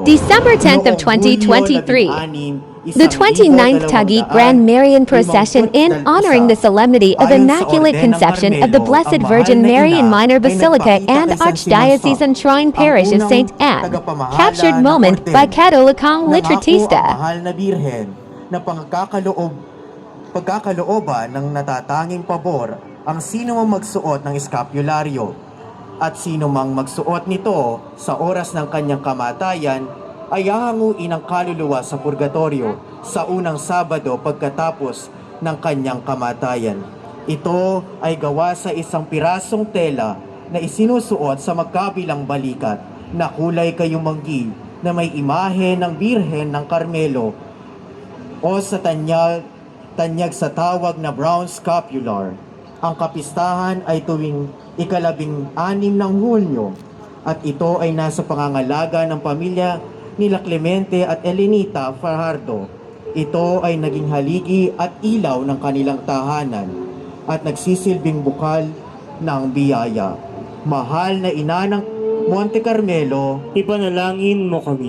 December 10th of 2023, the 29th Taguig Grand Marian Procession in honoring the solemnity of Immaculate Conception of the Blessed Virgin Mary in Minor Basilica and Archdiocesan Shrine Parish of St. Anne, captured moment by Katolikong Litratista. Mahal na birhen na pagkakalooban ng natatanging pabor ang sino mang magsuot ng eskapularyo at sino mang magsuot nito sa oras ng kanyang kamatayan ay hahanguin ang kaluluwa sa purgatorio sa unang Sabado pagkatapos ng kanyang kamatayan. Ito ay gawa sa isang pirasong tela na isinusuot sa magkabilang balikat na kulay kayumanggi na may imahe ng Birhen ng Carmelo o sa tanyag sa tawag na brown scapular. Ang kapistahan ay tuwing ika-16 ng Hulyo at ito ay nasa pangangalaga ng pamilya nila Clemente at Elenita Fajardo. Ito ay naging haligi at ilaw ng kanilang tahanan at nagsisilbing bukal ng biyaya. Mahal na ina ng Monte Carmelo, Ipanalangin mo kami.